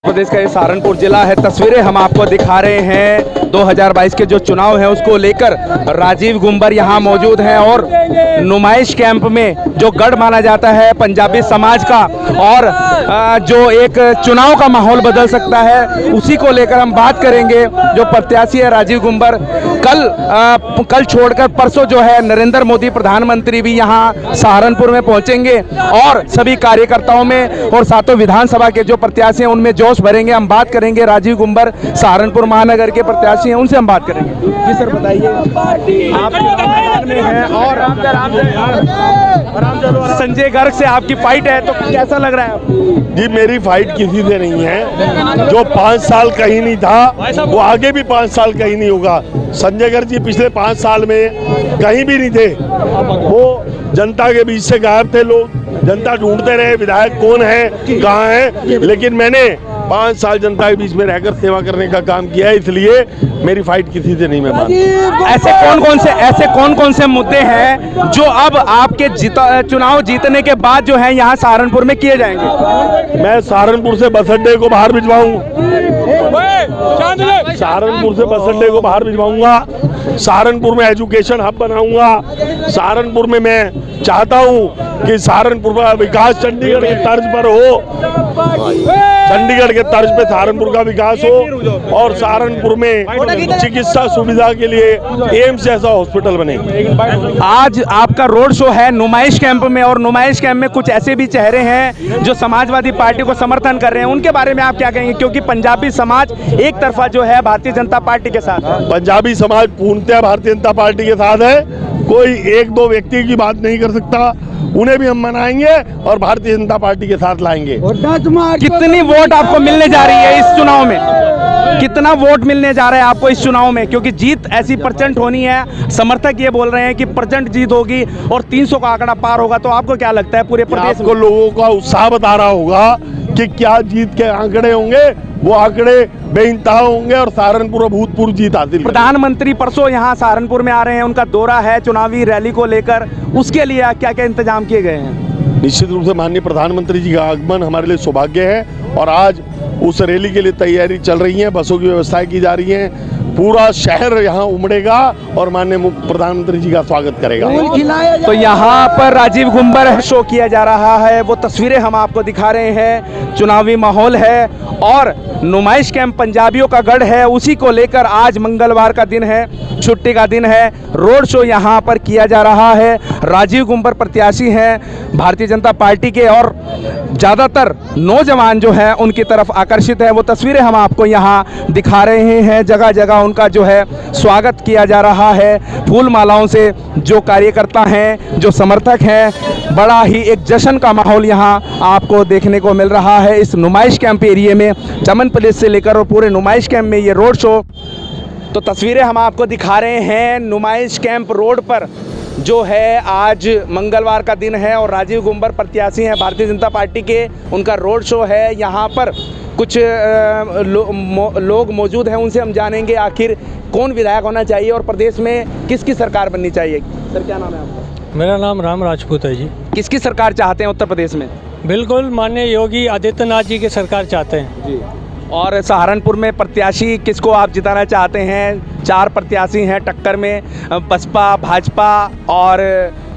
प्रदेश का ये सहारनपुर जिला है। तस्वीरें हम आपको दिखा रहे हैं 2022 के जो चुनाव है उसको लेकर राजीव गुंबर यहाँ मौजूद हैं और नुमाइश कैंप में जो गढ़ माना जाता है पंजाबी समाज का और जो एक चुनाव का माहौल बदल सकता है उसी को लेकर हम बात करेंगे। जो प्रत्याशी है राजीव गुंबर, कल छोड़कर परसों जो है नरेंद्र मोदी प्रधानमंत्री भी यहाँ सहारनपुर में पहुंचेंगे और सभी कार्यकर्ताओं में और सातों विधानसभा के जो प्रत्याशी हैं उनमें जोश भरेंगे। हम बात करेंगे राजीव गुंबर सहारनपुर महानगर के प्रत्याशी हैं, उनसे हम बात करेंगे। जी सर बताइए, आप मैदान में हैं और संजय गर्ग से आपकी फाइट है तो कैसा लग रहा है आपको? जी मेरी फाइट किसी से नहीं है। जो 5 साल कहीं नहीं था वो आगे भी 5 साल कहीं नहीं होगा। संजय गर्ग जी पिछले 5 साल में कहीं भी नहीं थे, वो जनता के बीच से गायब थे। लोग जनता ढूंढते रहे विधायक कौन है कहाँ है, लेकिन मैंने 5 साल जनता के बीच में रहकर सेवा करने का काम किया है, इसलिए मेरी फाइट किसी से नहीं मैं मानता। ऐसे कौन कौन से मुद्दे हैं जो अब आपके चुनाव जीतने के बाद जो है यहाँ सहारनपुर में किए जाएंगे? मैं सहारनपुर से बस अड्डे को बाहर भिजवाऊंगा, सहारनपुर से बस अड्डे को बाहर भिजवाऊंगा, सहारनपुर में एजुकेशन हब बनाऊंगा। सहारनपुर में मैं चाहता हूं कि सहारनपुर का विकास चंडीगढ़ के तर्ज पर हो, चंडीगढ़ के तर्ज पे सहारनपुर का विकास हो और सहारनपुर में चिकित्सा सुविधा के लिए एम्स जैसा हॉस्पिटल बने। आज आपका रोड शो है नुमाइश कैंप में और नुमाइश कैंप में कुछ ऐसे भी चेहरे हैं जो समाजवादी पार्टी को समर्थन कर रहे हैं, उनके बारे में आप क्या कहेंगे? क्योंकि पंजाबी समाज एक तरफा जो है भारतीय जनता पार्टी के साथ, पंजाबी समाज पूर्णतः भारतीय जनता पार्टी के साथ है। कोई एक दो व्यक्ति की बात नहीं कर सकता, उन्हें भी हम मनाएंगे और भारतीय जनता पार्टी के साथ लाएंगे। कितनी वोट आपको मिलने जा रही है इस चुनाव में? कितना वोट मिलने जा रहा है आपको इस चुनाव में? क्योंकि जीत ऐसी प्रचंड होनी है, समर्थक ये बोल रहे हैं कि प्रचंड जीत होगी और 300 का आंकड़ा पार होगा, तो आपको क्या लगता है पूरे प्रदेश को लोगों का उत्साह बता रहा होगा कि क्या जीत के आंकड़े होंगे? वो आंकड़े बेइंतहा होंगे और सहारनपुर अभूतपूर्व जीत हासिल। प्रधानमंत्री परसों यहाँ सहारनपुर में आ रहे हैं, उनका दौरा है चुनावी रैली को लेकर, उसके लिए क्या क्या इंतजाम किए गए हैं? निश्चित रूप से माननीय प्रधानमंत्री जी का आगमन हमारे लिए सौभाग्य है और आज उस रैली के लिए तैयारी चल रही है, बसों की व्यवस्थाएं की जा रही हैं, पूरा शहर यहाँ उमड़ेगा और माननीय प्रधानमंत्री जी का स्वागत करेगा। तो यहाँ पर राजीव गुंबर शो किया जा रहा है, वो तस्वीरें हम आपको दिखा रहे हैं। चुनावी माहौल है और नुमाइश कैंप पंजाबियों का गढ़ है, उसी को लेकर आज मंगलवार का दिन है, छुट्टी का दिन है, रोड शो यहाँ पर किया जा रहा है। राजीव गुंबर प्रत्याशी हैं भारतीय जनता पार्टी के और ज़्यादातर नौजवान जो हैं उनकी तरफ आकर्षित है। वो तस्वीरें हम आपको यहाँ दिखा रहे हैं। जगह जगह उनका जो है स्वागत किया जा रहा है फूल मालाओं से। जो कार्यकर्ता हैं, जो समर्थक हैं, बड़ा ही एक जश्न का माहौल यहाँ आपको देखने को मिल रहा है इस नुमाइश कैंप एरिए में। चमन पैलेस से लेकर और पूरे नुमाइश कैंप में ये रोड शो, तो तस्वीरें हम आपको दिखा रहे हैं नुमाइश कैंप रोड पर जो है। आज मंगलवार का दिन है और राजीव गुंबर प्रत्याशी हैं भारतीय जनता पार्टी के, उनका रोड शो है। यहाँ पर कुछ लोग मौजूद हैं, उनसे हम जानेंगे आखिर कौन विधायक होना चाहिए और प्रदेश में किसकी सरकार बननी चाहिए। सर क्या नाम है आपका? मेरा नाम राम राजपूत है जी। किसकी सरकार चाहते हैं उत्तर प्रदेश में? बिल्कुल माननीय योगी आदित्यनाथ जी की सरकार चाहते हैं जी। और सहारनपुर में प्रत्याशी किसको आप जिताना चाहते हैं? 4 प्रत्याशी हैं टक्कर में, बसपा, भाजपा और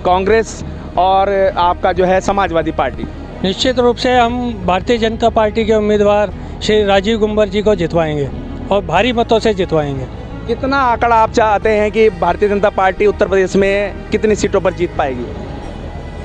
कांग्रेस और आपका जो है समाजवादी पार्टी। निश्चित रूप से हम भारतीय जनता पार्टी के उम्मीदवार श्री राजीव गुंबर जी को जितवाएंगे और भारी मतों से जितवाएंगे। कितना आंकड़ा आप चाहते हैं कि भारतीय जनता पार्टी उत्तर प्रदेश में कितनी सीटों पर जीत पाएगी?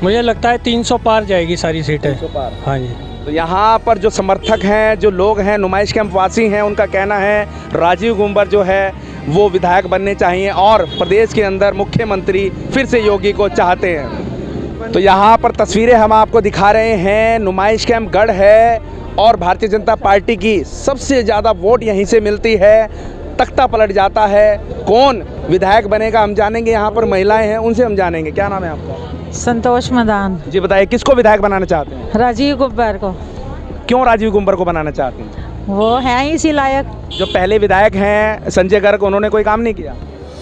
मुझे लगता है 300 पार जाएगी सारी सीटें। 300 पार। हाँ जी। तो यहाँ पर जो समर्थक हैं, जो लोग हैं, नुमाइश कैंप वासी हैं, उनका कहना है राजीव गुंबर जो है वो विधायक बनने चाहिए और प्रदेश के अंदर मुख्यमंत्री फिर से योगी को चाहते हैं। तो यहाँ पर तस्वीरें हम आपको दिखा रहे हैं, नुमाइश कैंप गढ़ है और भारतीय जनता पार्टी की सबसे ज़्यादा वोट यहीं से मिलती है। तख्ता पलट जाता है, कौन विधायक बनेगा हम जानेंगे। यहाँ पर महिलाएं हैं, उनसे हम जानेंगे। क्या नाम है आपका? संतोष मदान जी बताइए, किसको विधायक बनाना चाहते हैं? राजीव गुंबर को। क्यों राजीव गुंबर को बनाना चाहते हैं? वो हैं इसी लायक। जो पहले विधायक हैं संजय गर्ग, उन्होंने कोई काम नहीं किया?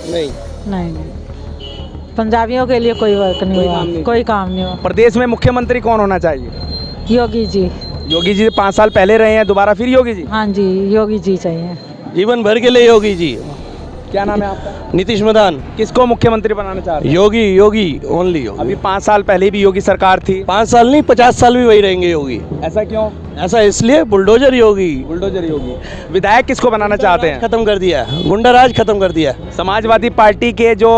नहीं, पंजाबियों के लिए कोई वर्क नहीं हुआ, कोई काम नहीं हुआ। प्रदेश में मुख्यमंत्री कौन होना चाहिए? योगी जी। योगी जी 5 साल पहले रहे हैं, दोबारा फिर योगी जी? हाँ जी, योगी जी चाहिए। जीवन भर के लिए योगी जी। क्या नाम है आपका? नीतीश मदान। किसको मुख्यमंत्री बनाना चाहते हैं? योगी योगी ओनली योगी। अभी 5 साल पहले भी योगी सरकार थी। 5 साल नहीं 50 साल भी वही रहेंगे योगी। ऐसा क्यों? ऐसा इसलिए बुलडोजर योगी। बुलडोजर योगी। विधायक किसको बनाना चाहते हैं? खत्म कर दिया है, गुंडा राज खत्म कर दिया है। समाजवादी पार्टी के जो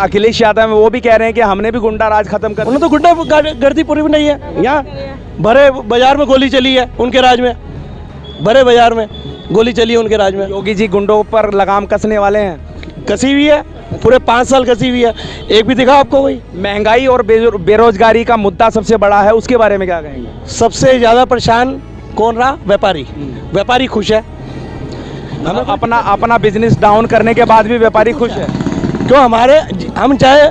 अखिलेश यादव हैं वो भी कह रहे हैं कि हमने भी गुंडा राज खत्म कर। उन्हें तो गुंडा गर्दी पूरी भी नहीं है। यहाँ भरे बाजार में गोली चली है उनके राज में, भरे बाजार में गोली चली है उनके राज में। योगी जी गुंडों पर लगाम कसने वाले हैं। कसी हुई है, पूरे 5 साल कसी हुई है। एक भी दिखा आपको कोई? महंगाई और बेरोजगारी का मुद्दा सबसे बड़ा है, उसके बारे में क्या कहेंगे? सबसे ज़्यादा परेशान कौन रहा? व्यापारी। व्यापारी खुश है। हम अपना बिजनेस डाउन करने के बाद भी व्यापारी खुश है। क्यों? हम चाहे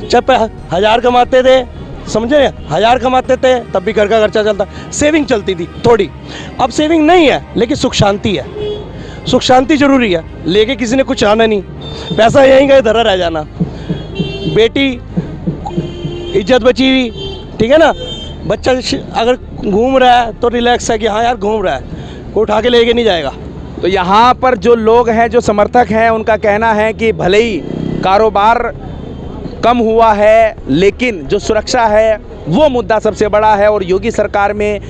1000 कमाते थे, समझे, 1000 कमाते थे तब भी घर का खर्चा चलता, सेविंग चलती थी थोड़ी। अब सेविंग नहीं है, लेकिन सुख शांति है। सुख शांति जरूरी है, लेके किसी ने कुछ आना नहीं, पैसा यहीं का धरा रह जाना। बेटी इज्जत बची हुई, ठीक है ना। बच्चा अगर घूम रहा है तो रिलैक्स है कि हाँ यार घूम रहा है, कोई उठा के लेके नहीं जाएगा। तो यहाँ पर जो लोग हैं, जो समर्थक हैं, उनका कहना है कि भले ही कारोबार कम हुआ है, लेकिन जो सुरक्षा है वो मुद्दा सबसे बड़ा है। और योगी सरकार में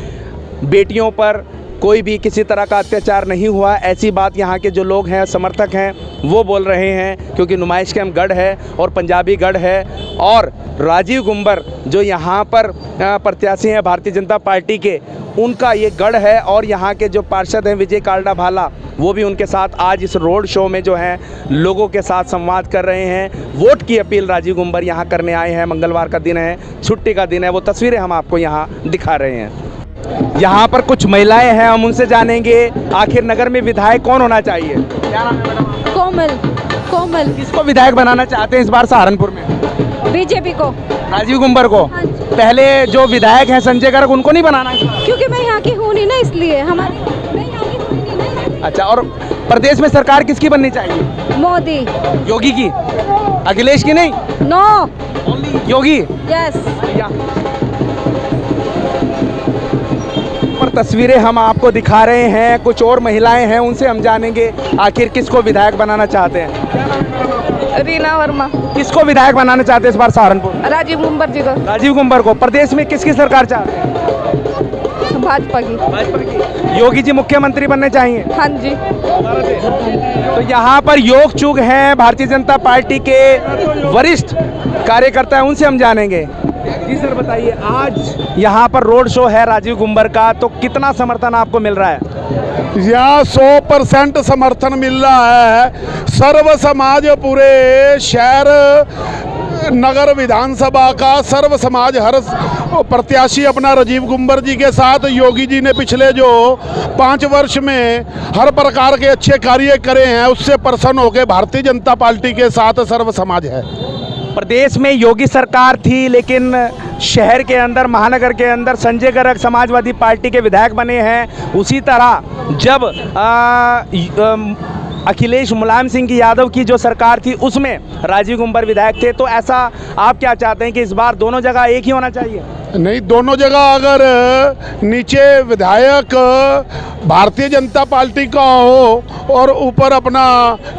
बेटियों पर कोई भी किसी तरह का अत्याचार नहीं हुआ, ऐसी बात यहाँ के जो लोग हैं, समर्थक हैं, वो बोल रहे हैं। क्योंकि नुमाइश कैंप गढ़ है और पंजाबी गढ़ है, और राजीव गुंबर जो यहाँ पर प्रत्याशी हैं भारतीय जनता पार्टी के, उनका ये गढ़ है। और यहाँ के जो पार्षद हैं विजय काल्डा भाला, वो भी उनके साथ आज इस रोड शो में जो है लोगों के साथ संवाद कर रहे हैं। वोट की अपील राजीव गुंबर यहाँ करने आए हैं। मंगलवार का दिन है, छुट्टी का दिन है। वो तस्वीरें हम आपको यहाँ दिखा रहे हैं। यहाँ पर कुछ महिलाएं हैं, हम उनसे जानेंगे आखिर नगर में विधायक कौन होना चाहिए। क्या नाम है मैडम? कोमल। कोमल। किसको विधायक बनाना चाहते हैं इस बार सहारनपुर में? बीजेपी को। राजीव गुंबर को। हाँ जी। पहले जो विधायक हैं संजय गर्ग, उनको नहीं बनाना है? क्योंकि मैं यहाँ की हूँ नहीं ना, इसलिए मैं यहाँ की हूँ नहीं ना। अच्छा, और प्रदेश में सरकार किसकी बननी चाहिए? मोदी। योगी की? अखिलेश की नहीं? नो। योगी। यस। पर तस्वीरें हम आपको दिखा रहे हैं, कुछ और महिलाएं हैं, उनसे हम जानेंगे आखिर किसको विधायक बनाना चाहते हैं। रीना वर्मा। किसको विधायक बनाना चाहते हैं इस बार सहारनपुर? राजीव गुंबर जी को। राजीव गुंबर को। प्रदेश में किसकी सरकार चाहते हैं? भाजपा की। भाजपा की। योगी जी मुख्यमंत्री बनने चाहिए? हाँ जी। तो यहाँ पर योग चुग हैं भारतीय जनता पार्टी के वरिष्ठ कार्यकर्ता हैं, उनसे हम जानेंगे। जी सर बताइए, आज यहाँ पर रोड शो है राजीव गुंबर का, तो कितना समर्थन आपको मिल रहा है? यहाँ 100% समर्थन मिल रहा है। सर्व समाज, पूरे शहर नगर विधानसभा का सर्व समाज, हर प्रत्याशी अपना राजीव गुंबर जी के साथ। योगी जी ने पिछले जो 5 वर्ष में हर प्रकार के अच्छे कार्य करे हैं, उससे प्रसन्न होकर भारतीय जनता पार्टी के साथ सर्व समाज है। प्रदेश में योगी सरकार थी, लेकिन शहर के अंदर, महानगर के अंदर संजय गर्ग समाजवादी पार्टी के विधायक बने हैं। उसी तरह जब अखिलेश मुलायम सिंह की यादव की जो सरकार थी, उसमें राजीव गुंबर विधायक थे। तो ऐसा आप क्या चाहते हैं कि इस बार दोनों जगह एक ही होना चाहिए? नहीं, दोनों जगह अगर नीचे विधायक भारतीय जनता पार्टी का हो और ऊपर अपना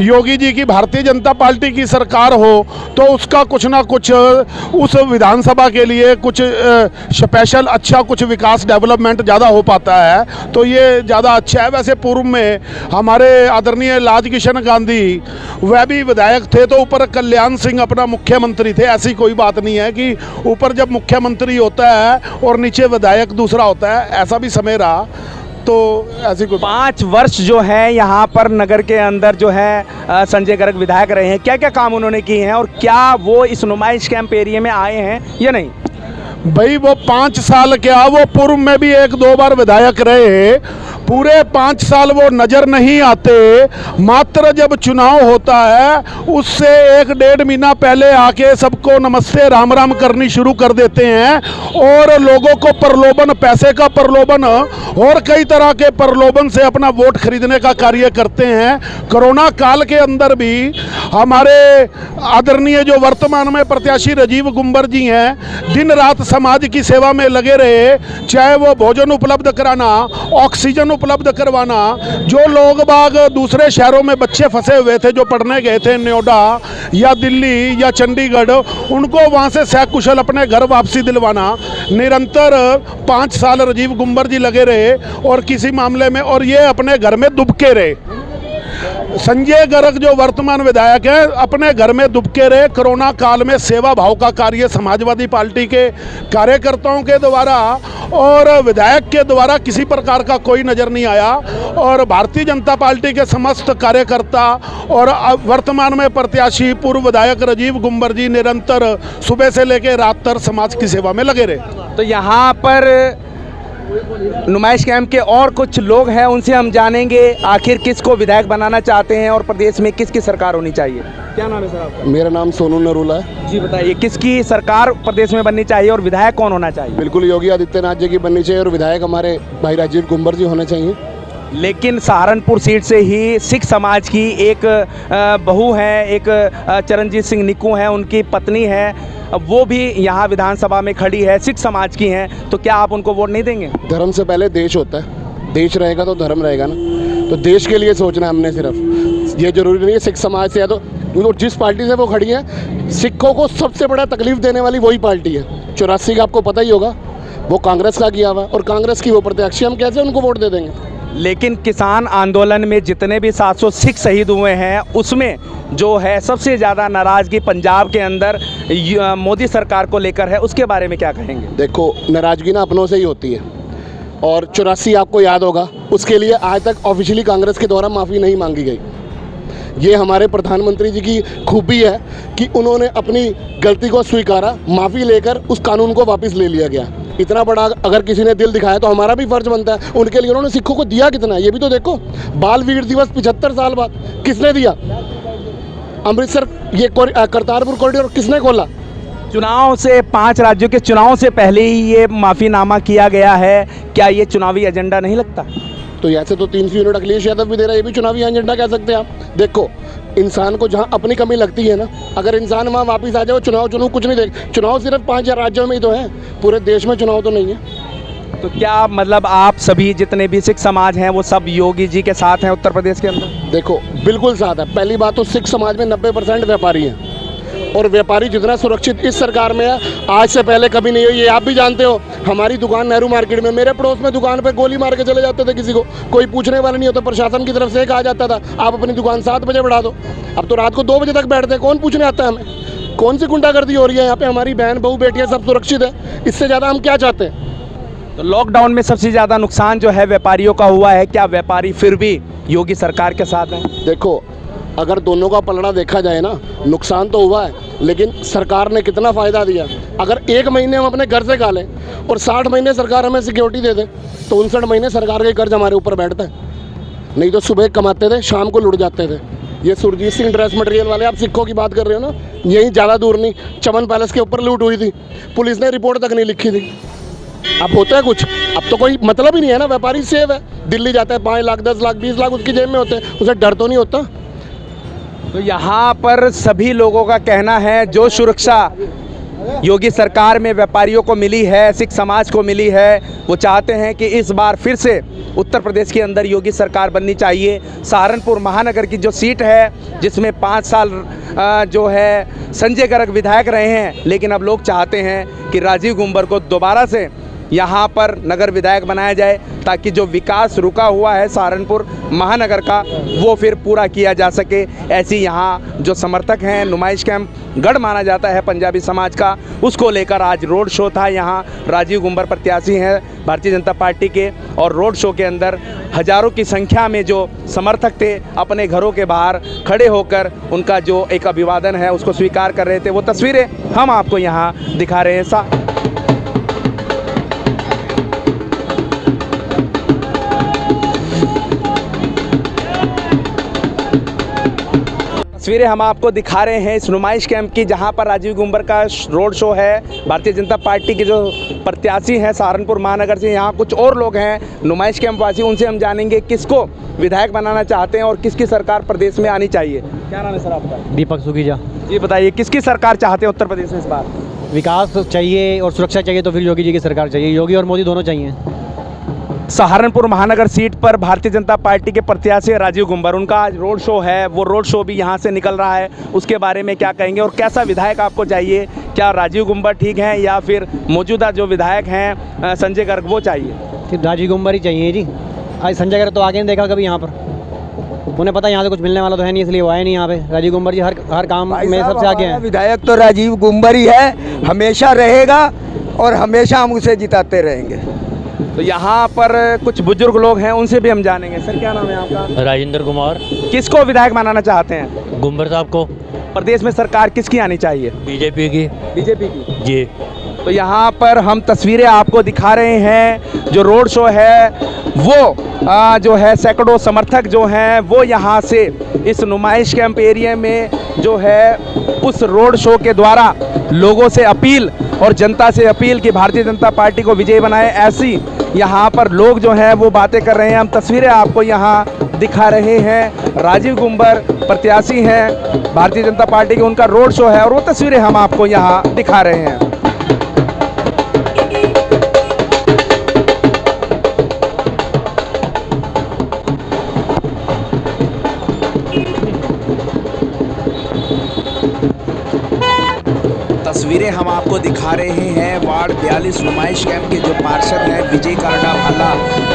योगी जी की भारतीय जनता पार्टी की सरकार हो, तो उसका कुछ ना कुछ उस विधानसभा के लिए कुछ स्पेशल अच्छा कुछ विकास डेवलपमेंट ज़्यादा हो पाता है, तो ये ज़्यादा अच्छा है। वैसे पूर्व में हमारे आदरणीय लाल किशन गांधी वह भी विधायक थे, तो ऊपर कल्याण सिंह अपना मुख्यमंत्री थे। ऐसी कोई बात नहीं है कि ऊपर जब मुख्यमंत्री होता है और नीचे विधायक दूसरा होता है, ऐसा भी समय रहा। तो ऐसी कोई 5 वर्ष जो है यहाँ पर नगर के अंदर जो है संजय गर्ग विधायक रहे हैं, क्या क्या काम उन्होंने किए हैं और क्या वो इस नुमाइश कैंप एरिया में आए हैं या नहीं? भाई वो 5 साल क्या, वो पूर्व में भी 1-2 बार विधायक रहे। पूरे 5 साल वो नज़र नहीं आते। मात्र जब चुनाव होता है उससे 1-1.5 महीना पहले आके सबको नमस्ते राम राम करनी शुरू कर देते हैं और लोगों को प्रलोभन, पैसे का प्रलोभन और कई तरह के प्रलोभन से अपना वोट खरीदने का कार्य करते हैं। कोरोना काल के अंदर भी हमारे आदरणीय जो वर्तमान में प्रत्याशी राजीव गुंबर जी हैं, दिन रात समाज की सेवा में लगे रहे, चाहे वो भोजन उपलब्ध कराना, ऑक्सीजन उपलब्ध करवाना। जो लोग बाग दूसरे शहरों में बच्चे फंसे हुए थे, जो पढ़ने गए थे नोएडा या दिल्ली या चंडीगढ़, उनको वहाँ से सकुशल अपने घर वापसी दिलवाना। निरंतर 5 साल राजीव गुंबर जी लगे रहे और किसी मामले में, और ये अपने घर में दुबके रहे। संजय गर्ग जो वर्तमान विधायक है, अपने घर में दुबके रहे। कोरोना काल में सेवा भाव का कार्य समाजवादी पार्टी के कार्यकर्ताओं के द्वारा और विधायक के द्वारा किसी प्रकार का कोई नज़र नहीं आया। और भारतीय जनता पार्टी के समस्त कार्यकर्ता और वर्तमान में प्रत्याशी पूर्व विधायक राजीव गुंबर जी निरंतर सुबह से लेकर रात तक समाज की सेवा में लगे रहे। तो यहाँ पर नुमाइश कैंप के और कुछ लोग हैं, उनसे हम जानेंगे आखिर किसको विधायक बनाना चाहते हैं और प्रदेश में किसकी सरकार होनी चाहिए। क्या नाम है सर आपका? मेरा नाम सोनू नरूला है जी। बताइए किसकी सरकार प्रदेश में बननी चाहिए और विधायक कौन होना चाहिए? बिल्कुल योगी आदित्यनाथ जी की बननी चाहिए और विधायक हमारे भाई राजीव गुंबर जी होने चाहिए। लेकिन सहारनपुर सीट से ही सिख समाज की एक बहू है, एक चरणजीत सिंह निक्कू हैं, उनकी पत्नी है, वो भी यहाँ विधानसभा में खड़ी है, सिख समाज की हैं, तो क्या आप उनको वोट नहीं देंगे? धर्म से पहले देश होता है, देश रहेगा तो धर्म रहेगा ना। तो देश के लिए सोचना है हमने सिर्फ, ये जरूरी नहीं है सिख समाज से। या तो जिस पार्टी से वो खड़ी है, सिखों को सबसे बड़ा तकलीफ देने वाली वही पार्टी है। 84 का आपको पता ही होगा, वो कांग्रेस का किया हुआ और कांग्रेस की वो प्रत्याशी, हम कैसे उनको वोट दे देंगे? लेकिन किसान आंदोलन में जितने भी 700 सिख शहीद हुए हैं, उसमें जो है सबसे ज़्यादा नाराज़गी पंजाब के अंदर मोदी सरकार को लेकर है, उसके बारे में क्या कहेंगे? देखो, नाराज़गी ना अपनों से ही होती है और 84 आपको याद होगा, उसके लिए आज तक ऑफिशियली कांग्रेस के द्वारा माफ़ी नहीं मांगी गई। ये हमारे प्रधानमंत्री जी की खूबी है कि उन्होंने अपनी गलती को स्वीकारा, माफ़ी लेकर उस कानून को वापस ले लिया गया। इतना बड़ा अगर किसी ने दिल दिखाया तो हमारा भी फर्ज बनता है उनके लिए। उन्होंने सिखों को दिया कितना है ये भी तो देखो। बाल वीर दिवस 75 साल बाद किसने दिया? अमृतसर ये करतारपुर कॉरिडोर किसने खोला? चुनाव से 5 राज्यों के चुनाव से पहले ही ये माफ़ीनामा किया गया है। क्या ये चुनावी एजेंडा नहीं लगता? तो ऐसे तो 300 यूनिट अखिलेश यादव भी दे रहा है, ये भी चुनावी एजेंडा कह सकते हैं आप। देखो, इंसान को जहाँ अपनी कमी लगती है ना, अगर इंसान वहाँ वापस आ जाए, चुनाव कुछ नहीं देख। चुनाव सिर्फ 5 राज्यों में ही तो है, पूरे देश में चुनाव तो नहीं है। तो क्या मतलब आप सभी जितने भी सिख समाज हैं वो सब योगी जी के साथ हैं उत्तर प्रदेश के अंदर? देखो, बिल्कुल साथ है। पहली बात तो सिख समाज में 90% व्यापारी हैं और व्यापारी जितना सुरक्षित इस सरकार में है, आज से पहले कभी नहीं हुई। ये आप भी जानते हो, हमारी दुकान नेहरू मार्केट में, मेरे पड़ोस में दुकान पे गोली मार के चले जाते थे किसी को, कोई पूछने वाला नहीं होता। प्रशासन की तरफ से कहा जाता था आप अपनी दुकान 7 बजे बढ़ा दो। अब तो रात को 2 बजे तक बैठते हैं, कौन पूछने आता है हमें? कौन सी गुंडागर्दी हो रही है यहाँ पे? हमारी बहन बहू बेटियाँ सब सुरक्षित है, इससे ज़्यादा हम क्या चाहते हैं? तो लॉकडाउन में सबसे ज़्यादा नुकसान जो है व्यापारियों का हुआ है, क्या व्यापारी फिर भी योगी सरकार के साथ हैं? देखो, अगर दोनों का पलड़ा देखा जाए ना, नुकसान तो हुआ है, लेकिन सरकार ने कितना फ़ायदा दिया। अगर 1 महीने हम अपने घर से खा लें और 60 महीने सरकार हमें सिक्योरिटी दे दे, तो 59 महीने सरकार के कर्ज हमारे ऊपर बैठता है। नहीं तो सुबह कमाते थे, शाम को लुट जाते थे। ये सुरजीत सिंह ड्रेस मटेरियल वाले, आप सिखों की बात कर रहे हो ना, यहीं ज़्यादा दूर नहीं, चमन पैलेस के ऊपर लूट हुई थी, पुलिस ने रिपोर्ट तक नहीं लिखी थी। अब होता है कुछ, अब तो कोई मतलब ही नहीं है ना। व्यापारी सेव है, दिल्ली जाता है 5 लाख 10 लाख 20 लाख उसकी जेब में होते हैं, उसे डर तो नहीं होता। तो यहाँ पर सभी लोगों का कहना है जो सुरक्षा योगी सरकार में व्यापारियों को मिली है, सिख समाज को मिली है, वो चाहते हैं कि इस बार फिर से उत्तर प्रदेश के अंदर योगी सरकार बननी चाहिए। सहारनपुर महानगर की जो सीट है, जिसमें 5 साल जो है संजय गर्ग विधायक रहे हैं, लेकिन अब लोग चाहते हैं कि राजीव गुंबर को दोबारा से यहाँ पर नगर विधायक बनाया जाए, ताकि जो विकास रुका हुआ है सहारनपुर महानगर का, वो फिर पूरा किया जा सके। ऐसी यहाँ जो समर्थक हैं, नुमाइश कैंप गढ़ माना जाता है पंजाबी समाज का, उसको लेकर आज रोड शो था। यहाँ राजीव गुंबर प्रत्याशी हैं भारतीय जनता पार्टी के, और रोड शो के अंदर हज़ारों की संख्या में जो समर्थक थे अपने घरों के बाहर खड़े होकर उनका जो एक अभिवादन है उसको स्वीकार कर रहे थे। वो तस्वीरें हम आपको यहाँ दिखा रहे हैं। तस्वीरें हम आपको दिखा रहे हैं इस नुमाइश कैंप की, जहां पर राजीव गुंबर का रोड शो है। भारतीय जनता पार्टी के जो प्रत्याशी हैं सहारनपुर महानगर से, यहाँ कुछ और लोग हैं नुमाइश कैंप वासी, उनसे हम जानेंगे किसको विधायक बनाना चाहते हैं और किसकी सरकार प्रदेश में आनी चाहिए। क्या नाम है सर आपका? दीपक सुगीजा। जी बताइए, किसकी सरकार चाहते हैं उत्तर प्रदेश में इस बार? विकास चाहिए और सुरक्षा चाहिए तो फिर योगी जी की सरकार चाहिए, योगी और मोदी दोनों चाहिए। सहारनपुर महानगर सीट पर भारतीय जनता पार्टी के प्रत्याशी राजीव गुंबर, उनका आज रोड शो है, वो रोड शो भी यहाँ से निकल रहा है, उसके बारे में क्या कहेंगे और कैसा विधायक आपको चाहिए? क्या राजीव गुंबर ठीक हैं या फिर मौजूदा जो विधायक हैं संजय गर्ग वो चाहिए? फिर राजीव गुंबर ही चाहिए जी। आज संजय गर्ग तो आगे नहीं देखा कभी यहाँ पर, उन्हें पता यहाँ से कुछ मिलने वाला तो है नहीं, इसलिए वो आए नहीं यहाँ पे। राजीव गुंबर जी हर काम में सबसे आगे हैं। विधायक तो राजीव गुंबर ही है, हमेशा रहेगा और हमेशा हम उसे जिताते रहेंगे। तो यहाँ पर कुछ बुजुर्ग लोग हैं, उनसे भी हम जानेंगे। सर क्या नाम है आपका? राजेंद्र कुमार। किसको विधायक बनाना चाहते हैं? गुंबर साहब को। प्रदेश में सरकार किसकी आनी चाहिए? बीजेपी की। बीजेपी की जी। तो यहाँ पर हम तस्वीरें आपको दिखा रहे हैं, जो रोड शो है वो जो है सैकड़ों समर्थक जो हैं वो यहाँ से इस नुमाइश कैंप एरिया में जो है उस रोड शो के द्वारा लोगों से अपील और जनता से अपील कि भारतीय जनता पार्टी को विजयी बनाए, ऐसी यहाँ पर लोग जो हैं वो बातें कर रहे हैं। हम तस्वीरें आपको यहाँ दिखा रहे हैं। राजीव गुंबर प्रत्याशी हैं भारतीय जनता पार्टी के, उनका रोड शो है और वो तस्वीरें हम आपको यहाँ दिखा रहे हैं। तस्वीरें हम आपको दिखा रहे हैं वार्ड 42 नुमाइश कैंप के जो पार्षद हैं विजय कारणा भाला,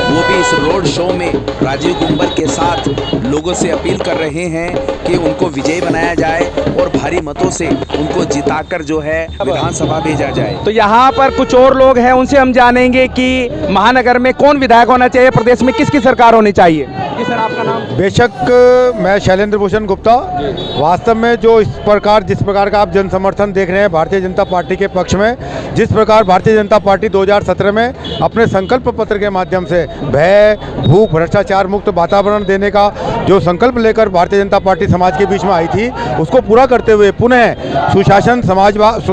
वो भी इस रोड शो में राजीव गुंबर के साथ लोगों से अपील कर रहे हैं कि उनको विजयी बनाया जाए और भारी मतों से उनको जिताकर जो है विधानसभा भेजा जाए। तो यहाँ पर कुछ और लोग हैं, उनसे हम जानेंगे कि महानगर में कौन विधायक होना चाहिए, प्रदेश में किसकी सरकार होनी चाहिए। जी सर आपका नाम? बेशक मैं शैलेंद्र भूषण गुप्ता। वास्तव में जो जिस प्रकार का आप जन समर्थन देख रहे हैं भारतीय जनता पार्टी के पक्ष में, जिस प्रकार भारतीय जनता पार्टी 2017 में अपने संकल्प पत्र के माध्यम से भय, भूख, भ्रष्टाचार मुक्त वातावरण देने का जो संकल्प लेकर भारतीय जनता पार्टी समाज के बीच में आई थी, उसको पूरा करते हुए पुनः सुशासन,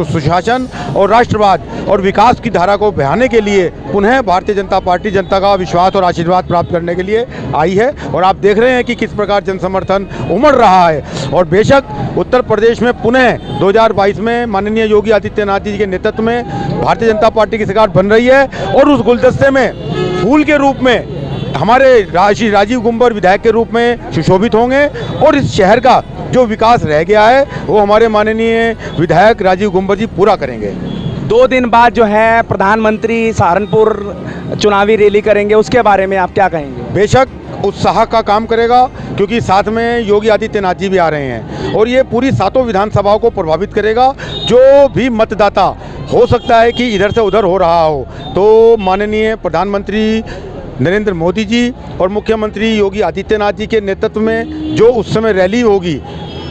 सुशासन और राष्ट्रवाद और विकास की धारा को बहाने के लिए पुनः भारतीय जनता पार्टी जनता का विश्वास और आशीर्वाद प्राप्त करने के लिए आई है। और आप देख रहे हैं कि किस प्रकार जन समर्थन उमड़ रहा है। और बेशक उत्तर प्रदेश में पुनः 2022 में माननीय योगी आदित्यनाथ जी के नेतृत्व में भारतीय जनता पार्टी की सरकार बन रही है और उस गुलदस्ते में फूल के रूप में हमारे राजीव गुंबर विधायक के रूप में सुशोभित होंगे और इस शहर का जो विकास रह गया है वो हमारे माननीय विधायक राजीव गुंबर जी पूरा करेंगे। 2 दिन बाद जो है प्रधानमंत्री सहारनपुर चुनावी रैली करेंगे, उसके बारे में आप क्या कहेंगे? बेशक उत्साह का काम करेगा, क्योंकि साथ में योगी आदित्यनाथ जी भी आ रहे हैं और ये पूरी 7 विधानसभाओं को प्रभावित करेगा। जो भी मतदाता हो सकता है कि इधर से उधर हो रहा हो, तो माननीय प्रधानमंत्री नरेंद्र मोदी जी और मुख्यमंत्री योगी आदित्यनाथ जी के नेतृत्व में जो उस समय रैली होगी,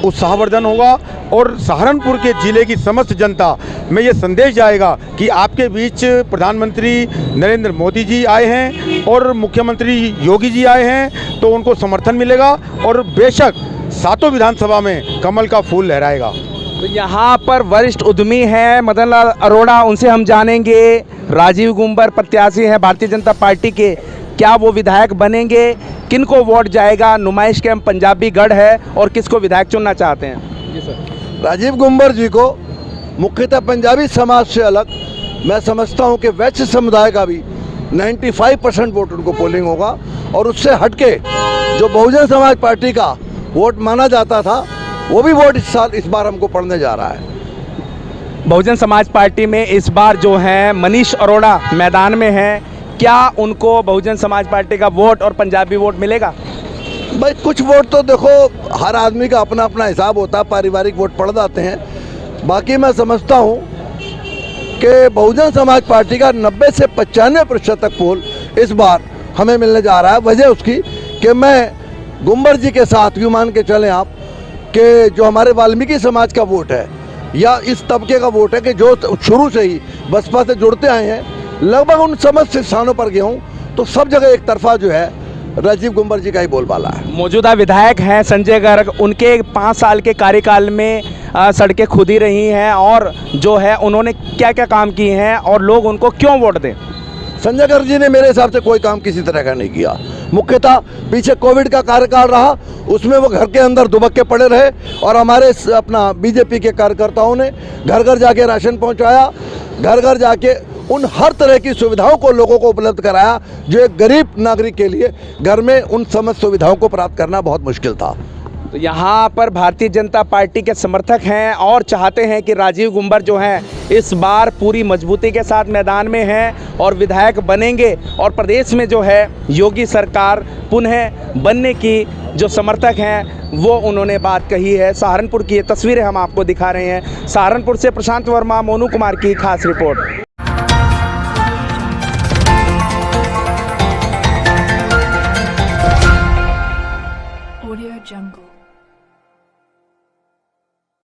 उत्साहवर्धन होगा और सहारनपुर के जिले की समस्त जनता में ये संदेश जाएगा कि आपके बीच प्रधानमंत्री नरेंद्र मोदी जी आए हैं और मुख्यमंत्री योगी जी आए हैं, तो उनको समर्थन मिलेगा और बेशक 7 विधानसभा में कमल का फूल लहराएगा। तो यहाँ पर वरिष्ठ उद्यमी हैं मदन लाल अरोड़ा, उनसे हम जानेंगे। राजीव गुंबर प्रत्याशी हैं भारतीय जनता पार्टी के, क्या वो विधायक बनेंगे? किनको वोट जाएगा? नुमाइश कैंप पंजाबी गढ़ है और किसको विधायक चुनना चाहते हैं? जी सर। राजीव गुंबर जी को मुख्यतः पंजाबी समाज से अलग मैं समझता हूं कि वैश्य समुदाय का भी 95% वोट उनको पोलिंग होगा और उससे हटके जो बहुजन समाज पार्टी का वोट माना जाता था वो भी वोट इस बार हमको पड़ने जा रहा है। बहुजन समाज पार्टी में इस बार जो है मनीष अरोड़ा मैदान में हैं, क्या उनको बहुजन समाज पार्टी का वोट और पंजाबी वोट मिलेगा? भाई कुछ वोट तो देखो हर आदमी का अपना अपना हिसाब होता है, पारिवारिक वोट पड़ जाते हैं। बाकी मैं समझता हूँ कि बहुजन समाज पार्टी का 90 से 95% तक पोल इस बार हमें मिलने जा रहा है। वजह उसकी कि मैं गुंबर जी के साथ यूँ मान के चलें आप कि जो हमारे वाल्मीकि समाज का वोट है या इस तबके का वोट है कि जो शुरू से ही बसपा से जुड़ते आए हैं, लगभग उन समस्त स्थानों पर गया हूँ तो सब जगह एक तरफा जो है राजीव गुंबर जी का ही बोलबाला है। मौजूदा विधायक हैं संजय गर्ग, उनके 5 साल के कार्यकाल में सड़कें खुदी रही हैं और जो है उन्होंने क्या क्या काम किए हैं और लोग उनको क्यों वोट दें? संजय गर्ग जी ने मेरे हिसाब से कोई काम किसी तरह का नहीं किया। मुख्यतः पीछे कोविड का कार्यकाल रहा, उसमें वो घर के अंदर दुबक के पड़े रहे और हमारे अपना बीजेपी के कार्यकर्ताओं ने घर घर जाके राशन पहुंचाया, घर घर जाके उन हर तरह की सुविधाओं को लोगों को उपलब्ध कराया जो एक गरीब नागरिक के लिए घर में उन समस्त सुविधाओं को प्राप्त करना बहुत मुश्किल था। तो यहाँ पर भारतीय जनता पार्टी के समर्थक हैं और चाहते हैं कि राजीव गुंबर जो हैं इस बार पूरी मजबूती के साथ मैदान में हैं और विधायक बनेंगे और प्रदेश में जो है योगी सरकार पुनः बनने की जो समर्थक हैं वो उन्होंने बात कही है। सहारनपुर की ये तस्वीरें हम आपको दिखा रहे हैं। सहारनपुर से प्रशांत वर्मा, मोनू कुमार की खास रिपोर्ट। Audio Jungle.